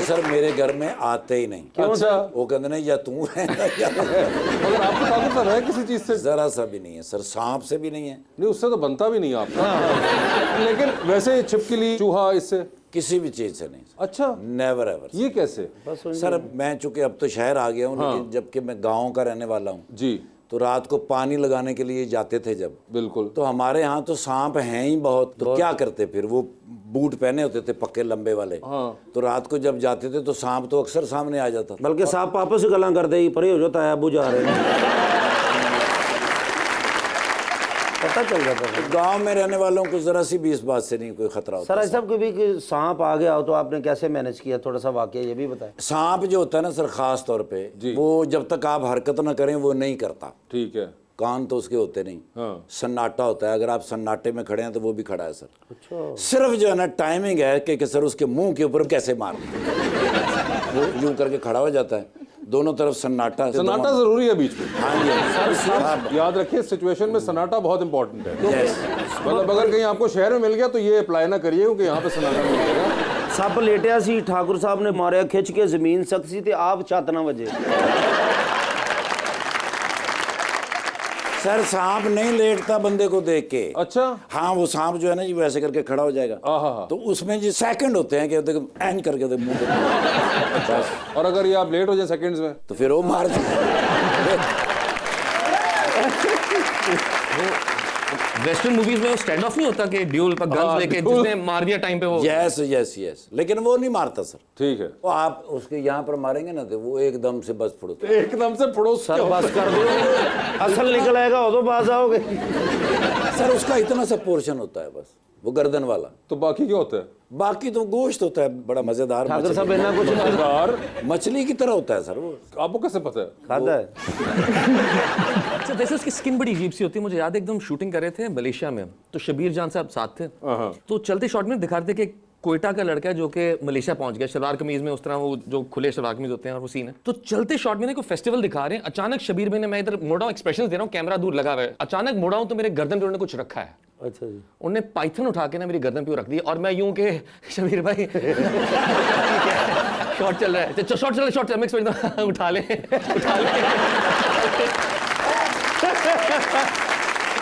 Sir मेरे घर में आते ही नहीं। क्यों सर? वो कहते नहीं या तू है या मगर आपको ताल्लुक है किसी चीज से? जरा सा भी नहीं है सर, सांप से भी नहीं है। नहीं, उससे तो बनता भी नहीं है आपका। लेकिन वैसे छिपकली, चूहा, इससे किसी भी चीज से नहीं। अच्छा, नेवर एवर। ये कैसे? सर मैं चूंकि अब तो शहर आ गया हूँ, लेकिन जबकि मैं गाँव का रहने वाला हूँ जी, तो रात को पानी लगाने के लिए जाते थे जब, बिल्कुल, तो हमारे यहाँ तो सांप हैं ही बहुत। तो क्या करते फिर, वो बूट पहने होते थे पक्के लंबे वाले, तो रात को जब जाते थे तो सांप तो अक्सर सामने आ जाता था। बल्कि सांप आपस से गला कर दे, परे हो जाता है, अबू जा रहे हैं, पता चल जाता है। गांव में रहने वालों को जरा सी भी इस बात से नहीं कोई खतरा होता। सर ऐसा कभी कि सांप आ गया हो तो आपने कैसे मैनेज किया, थोड़ा सा वाकया ये भी बताएं। सांप जो होता है ना सर, खास तौर पे वो जब तक आप हरकत ना करें वो नहीं करता। ठीक है। कान तो उसके होते नहीं, सन्नाटा होता है। अगर आप सन्नाटे में खड़े हैं तो वो भी खड़ा है सर। अच्छा। सिर्फ जो है ना टाइमिंग है कि सर उसके मुंह के ऊपर कैसे मार वो यूं करके खड़ा हो जाता है, दोनों तरफ सन्नाटा। सन्नाटा जरूरी है बीच में। हाँ जी सर, याद रखिए सिचुएशन में सन्नाटा बहुत इंपॉर्टेंट है। मतलब अगर कहीं आपको शहर में मिल गया तो ये अप्लाई ना करिए, क्योंकि यहाँ पे सन्नाटा मिलेगा। सप लेटिया सी, ठाकुर साहब ने मारे खिंच के जमीन सख्त सी, आप 7 बजे। सर सांप नहीं लेटता बंदे को देख के। अच्छा, हाँ, वो सांप जो है ना जी वैसे करके खड़ा हो जाएगा, तो उसमें जो सेकंड होते हैं कि देखो एंड करके तो मुंह पे। और अगर ये आप लेट हो जाए सेकंड्स में तो फिर वो मार वेस्टर्न मूवीज में वो स्टैंड ऑफ नहीं होता कि ड्यूल पर गन्स लेके जिसने मार दिया टाइम पे वो। यस यस यस, लेकिन वो नहीं मारता सर। ठीक है। वो आप उसके यहाँ पर मारेंगे ना तो वो एकदम से बस फुड़ता। एकदम से पड़ोस सर बस कर दो, असल निकल आएगा हो तो बाज आओगे। सर उसका इतना सा पोर्शन होता है बस, वो गर्दन वाला। तो बाकी क्या होता है? बाकी तो गोश्त होता है, बड़ा मजेदार। ठाकुर साहब इतना कुछ मजेदार मछली की तरह होता है सर वो। आपको कैसे पता है? खाता है। अच्छा, वैसे उसकी स्किन बड़ी अजीब सी होती है। मुझे याद है एकदम शूटिंग कर रहे थे मलेशिया में, तो शबीर जान साहब साथ थे, तो चलते शॉट में दिखा रहे थे कि कोयटा का लड़का है जो कि मलेशिया पहुंच गया, शलवार कमीज में, उस तरह वो जो खुले शलवार कमीज होते हैं और वो सीन है। तो चलते शॉट में कोई फेस्टिवल दिखा रहे हैं, अचानक शबीर भाई ने, मैं इधर मोड़ा एक्सप्रेशन दे रहा हूँ, कैमरा दूर लगा हुआ है, अचानक मोड़ा हूँ तो मेरे गर्दन पे उन्होंने कुछ रखा है। अच्छा जी। उन्होंने पाइथन उठा के ना मेरी गर्दन पे रख दी, और मैं यूं के शबीर भाई शॉट चल रहा है, शॉट चल मिक्स उठा ले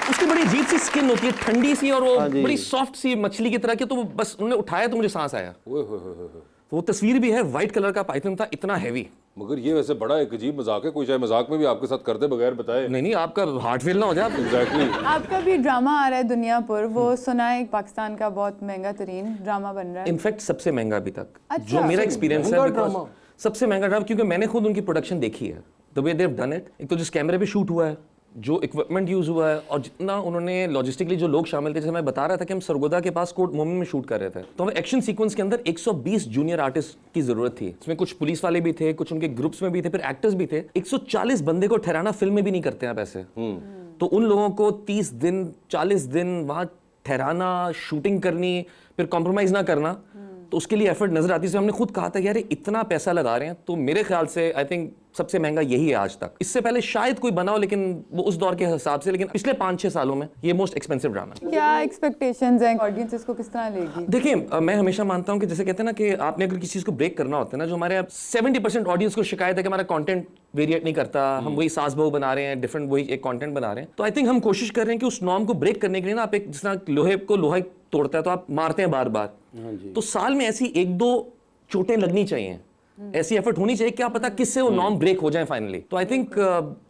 उसकी बड़ी अजीब सी स्किन होती है, ठंडी सी, और वो बड़ी सॉफ्ट सी मछली की तरह की। तो वो बस उन्होंने उठाया तो मुझे सांस आया। तो वो तस्वीर भी है, व्हाइट कलर का पाइथन था, इतना हैवी। मगर ये वैसे बड़ा एक अजीब मजाक है, कोई चाहे मजाक में भी आपके साथ कर दे बगैर बताए। नहीं, आपका हार्ट फेल ना हो जाए। एग्जैक्टली। आपका भी ड्रामा आ रहा है दुनिया पर, वो सुना है पाकिस्तान का बहुत महंगा तरीन ड्रामा बन रहा है। इनफैक्ट सबसे महंगा अभी तक। अच्छा। जो मेरा एक्सपीरियंस है, ड्रामा सबसे महंगा ड्रामा, क्योंकि मैंने खुद उनकी प्रोडक्शन देखी है, the way they have done it. एक तो जिस कैमरे पे शूट हुआ है, जो इक्विपमेंट यूज हुआ है, और जितना उन्होंने लॉजिस्टिकली जो लोग शामिल थे। जैसे मैं बता रहा था कि हम सरगोदा के पास कोर्ट मोमेंट में शूट कर रहे थे, तो हमें एक्शन सीक्वेंस के अंदर 120 जूनियर आर्टिस्ट की जरूरत थी। इसमें कुछ पुलिस वाले भी थे, कुछ उनके ग्रुप्स में भी थे, फिर एक्टर्स भी थे। 140 बंदे को ठहराना फिल्म में भी नहीं करते हैं पैसे, तो उन लोगों को 30 दिन 40 दिन वहां ठहराना, शूटिंग करनी, फिर कॉम्प्रोमाइज ना करना, तो उसके लिए एफर्ट नजर आती है। हमने खुद कहा था यार इतना पैसा लगा रहे हैं, तो मेरे ख्याल से आई थिंक सबसे महंगा यही है आज तक। इससे पहले शायद कोई बना हो, लेकिन वो उस दौर के हिसाब से, लेकिन पिछले 5-6 सालों में ये मोस्ट एक्सपेंसिव ड्रामा है। क्या एक्सपेक्टेशंस हैं, ऑडियंस इसको किस तरह लेगी? देखिए, मैं हमेशा मानता हूं कि जैसे कहते हैं ना कि आपने अगर किसी चीज को ब्रेक करना होता है ना, जो हमारे 70% ऑडियंस को शिकायत है कि हमारा कंटेंट वेरिएट नहीं करता, हम वही सास बहू बना रहे हैं, डिफरेंट वही एक कंटेंट बना रहे हैं। तो आई थिंक हम कोशिश कर रहे हैं कि उस नॉर्म को ब्रेक करने के लिए ना, आप एक जिस तरह लोहे को लोहा तोड़ता है तो आप मारते हैं बार बार, तो साल में ऐसी 1-2 चोटें लगनी चाहिए, ऐसी एफर्ट होनी चाहिए, क्या पता किससे वो नॉर्म ब्रेक हो जाए फाइनली। तो आई थिंक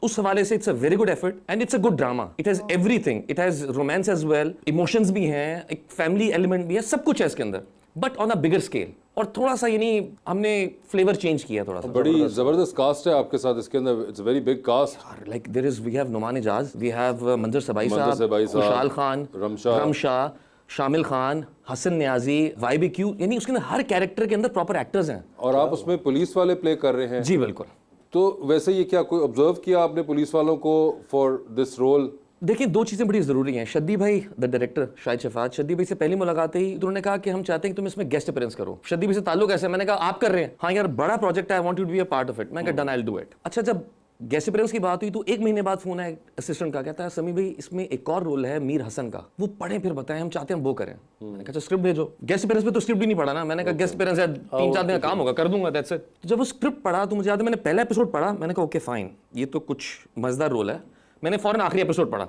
उस हवाले से it's a very good effort and it's a good drama. It has everything, it has romance as well, emotions भी हैं, एक फैमिली एलिमेंट भी है, सब कुछ है इसके अंदर, but on a bigger scale. और थोड़ा सा यानी हमने फ्लेवर चेंज किया थोड़ा सा। बड़ी जबरदस्त कास्ट है आपके साथ इसके अंदर, it's a very big cast. Like there is, we have Noman Ijaz, we have Manzar Sehbai साहब, सबाई साहब, खुशाल खान, रमशा, शामिल खान, हसन न्याजी, YBQ, यानी उसके अंदर हर कैरेक्टर के अंदर प्रॉपर एक्टर्स हैं। और आप उसमें पुलिस वाले प्ले कर रहे हैं? जी बिल्कुल। तो वैसे ये क्या कोई ऑब्जर्व किया आपने पुलिस वालों को फॉर दिस रोल? देखिए, 2 चीज़ें बड़ी ज़रूरी हैं। शद्दी भाई द डायरेक्टर शाहिद शफात, शद्दी भाई से पहली मुलाकात ही तो उन्होंने कहा कि हम चाहते हैं कि तुम इसमें गेस्ट अपीयरेंस करो। शद्दी भाई से ताल्लुक ऐसा है, मैंने कहा आप कर रहे हैं, हाँ यार बड़ा प्रोजेक्ट है, I want you to be a part of it. मैं कहा done, I will do it. अच्छा, जब गेस्ट अपीयरेंस की बात हुई तो 1 महीने बाद फोन आया असिस्टेंट का, कहता है समी भाई इसमें एक और रोल है मीर हसन का, वो पढ़े फिर बताएं, हम चाहते हैं हम वो करें। मैंने कहा स्क्रिप्ट भेजो। गेस्ट अपीयरेंस पे तो स्क्रिप्ट भी नहीं पढ़ा ना, मैंने कहा गेस्ट अपीयरेंस है 3-4 दिन का काम होगा, कर दूंगा, दैट्स इट। जब वो स्क्रिप्ट पढ़ा तो मुझे याद है मैंने पहला एपिसोड पढ़ा, मैंने कहा ओके फाइन, ये तो कुछ मजेदार रोल है। मैंने फौरन आखिरी एपिसोड पढ़ा,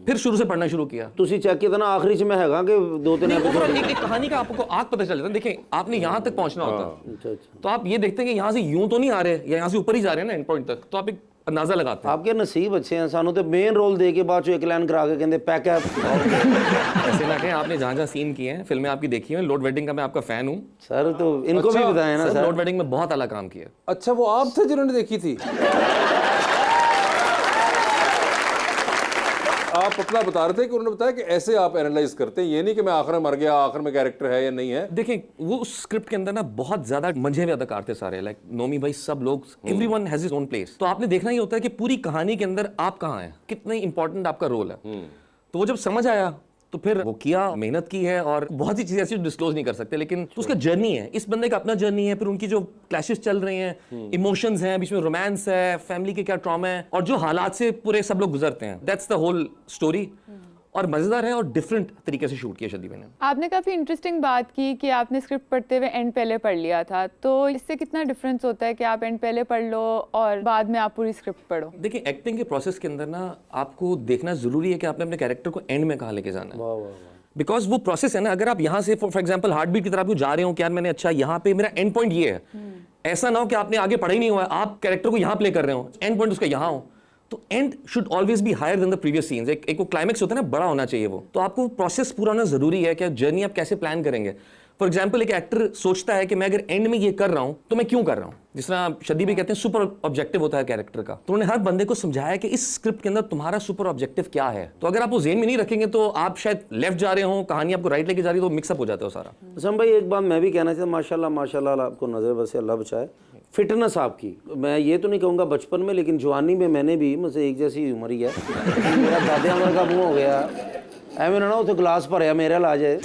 फिर शुरू से पढ़ना शुरू किया। तुसी चेक किया था ना आखिरी से मैं हैगा कि 2-3 एपिसोड। एक कहानी का आपको आग पता चल जाता है। देखिए आपने यहाँ तक पहुंचना होता है, अच्छा अच्छा। तो आप ये देखते हैं कि यहाँ से यूं तो नहीं आ रहे या यहाँ से ऊपर ही जा रहे हैं ना एंड पॉइंट तक, तो आप एक अंदाजा लगाते हैं। आपके नसीब अच्छे हैं, सानू तो मेन रोल दे के बाद एक लाइन करा के कहते पैक है। ऐसे ना कहें, आपने जहाँ जहाँ सीन किए हैं, फिल्में आपकी देखी हैं, लोड वेडिंग का मैं आपका फैन हूँ सर, तो इनको भी बताएं ना सर, सर। लोड वेडिंग में बहुत अलग काम किया। अच्छा, वो आप थे जिन्होंने देखी थी? आप अपना बता रहे थे कि उन्होंने बताया कि ऐसे आप एनालाइज करते हैं, ये नहीं कि मैं आखिर में मर गया, आखिर में कैरेक्टर है या नहीं है। देखिए वो उस स्क्रिप्ट के अंदर ना बहुत ज्यादा मंझे हुए अदाकार थे सारे, लाइक नोमी भाई, सब लोग, everyone has his own place. तो आपने देखना ही होता है कि पूरी कहानी के अंदर आप कहाँ हैं, कितने इंपॉर्टेंट आपका रोल है। तो वो जब समझ आया तो फिर वो किया, मेहनत की है, और बहुत सी चीजें ऐसी डिस्क्लोज नहीं कर सकते, लेकिन तो उसका जर्नी है, इस बंदे का अपना जर्नी है, फिर उनकी जो क्लैशेस चल रहे हैं, इमोशंस हैं, बीच में रोमांस है, फैमिली के क्या ट्रॉमा है, और जो हालात से पूरे सब लोग गुजरते हैं, दैट्स द होल स्टोरी। और मजेदार है और डिफरेंट तरीके से शूट किया शादी मैंने। आपने काफ़ी इंटरेस्टिंग बात की कि आपने स्क्रिप्ट पढ़ते हुए एंड पहले पढ़ लिया था, तो इससे कितना डिफरेंस होता है कि आप एंड पहले पढ़ लो और बाद में आप पूरी स्क्रिप्ट पढ़ो? देखिए एक्टिंग के प्रोसेस के अंदर ना आपको देखना जरूरी है कि आपने अपने कैरेक्टर को एंड में कहाँ लेके जाना है, बिकॉज वो प्रोसेस है ना। अगर आप यहाँ से फॉर एग्जाम्पल हार्ट बीट की तरफ आप जा रहे हो कि यार मैंने अच्छा यहाँ पे मेरा एंड पॉइंट ये है, ऐसा ना हो कि आपने आगे पढ़ा ही नहीं हुआ है, आप कैरेक्टर को यहाँ प्ले कर रहे हो, एंड पॉइंट उसका यहाँ हो, तो end should always be higher than the previous scenes. एक वो क्लाइमेक्स होता है ना, बड़ा होना चाहिए वो। तो आपको प्रोसेस पूरा होना जरूरी है कि जर्नी आप कैसे प्लान करेंगे। फॉर एग्जाम्पल एक एक्टर सोचता है कि मैं अगर एंड में ये कर रहा हूं तो मैं क्यों कर रहा हूं, जिस तरह शदी भी कहते हैं सुपर ऑब्जेक्टिव होता है कैरेक्टर का। तो उन्होंने हर बंदे को समझाया कि इस स्क्रिप्ट के अंदर तुम्हारा सुपर ऑब्जेक्टिव क्या है। तो अगर आप वो जेन में नहीं रखेंगे तो आप शायद लेफ्ट जा रहे हो, कहानी आपको राइट लेके जा रही है, तो मिक्सअप हो जाता है सारा। असम भाई एक बात मैं भी कहना चाहता हूँ, माशाल्लाह माशाल्लाह आपको नजर बसे अल्लाह बचाए। फिटनेस आपकी, मैं ये तो नहीं कहूँगा बचपन में, लेकिन जवानी में मैंने भी, मुझसे एक जैसी उम्र ही है, मेरा दादे अमर का मुँह हो गया एवं ना उसे गिलास भरया मेरा ला जाए।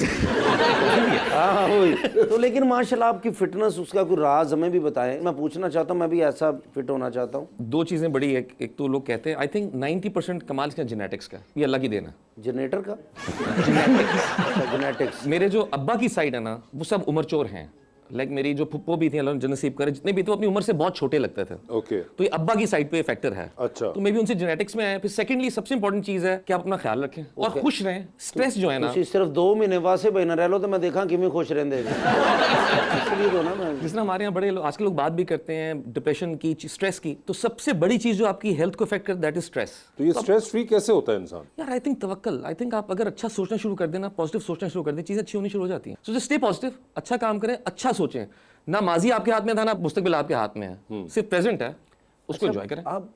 हाँ वही तो, लेकिन माशाल्लाह आपकी फिटनेस, उसका कोई राज हमें भी बताएं। मैं पूछना चाहता हूँ, मैं भी ऐसा फिट होना चाहता हूँ। दो चीजें बड़ी है, एक तो लोग कहते हैं आई थिंक 90% कमाल इसका जेनेटिक्स का, ये अल्लाह की देन है। जनरेटर का अच्छा, जेनेटिक्स। मेरे जो अब्बा की साइड है ना, वो सब उम्र चोर हैं। लाइक मेरी जो फुप्पो भी थी, अल्लाह ने नसीब करे, जितने भी थे अपनी उम्र से बहुत छोटे लगते थे। ओके। तो ये अब्बा की साइड पे फैक्टर है। अच्छा। तो मे भी उनसे जेनेटिक्स में है। फिर सेकंडली सबसे इंपॉर्टेंट चीज है कि आप अपना ख्याल रखें और खुश रहें। स्ट्रेस जो है ना, तुसी सिर्फ 2 महीने वास्ते बहना रह लो तो मैं देखा किमें खुश रहंदे इसलिए तो ना मैं। जिस तरह हमारे यहाँ बड़े लोग आजकल लोग बात भी करते हैं डिप्रेशन की, स्ट्रेस की, तो सबसे बड़ी चीज जो आपकी हेल्थ को इफेक्ट करती है दैट इज स्ट्रेस। तो ये स्ट्रेस फ्री कैसे होता है इंसान? यार आई थिंक तवक्कल, आई थिंक आप अगर अच्छा सोचना शुरू कर देना, पॉजिटिव सोचना शुरू कर दें, चीजें अच्छी होनी शुरू हो जाती हैं। सो जस्ट स्टे पॉजिटिव, अच्छा काम करें, अच्छा सोचें। ना माजी आपके हाथ में था, ना मुस्तकबिल आपके हाथ में है, सिर्फ प्रेजेंट है, उसको एंजॉय करें। आप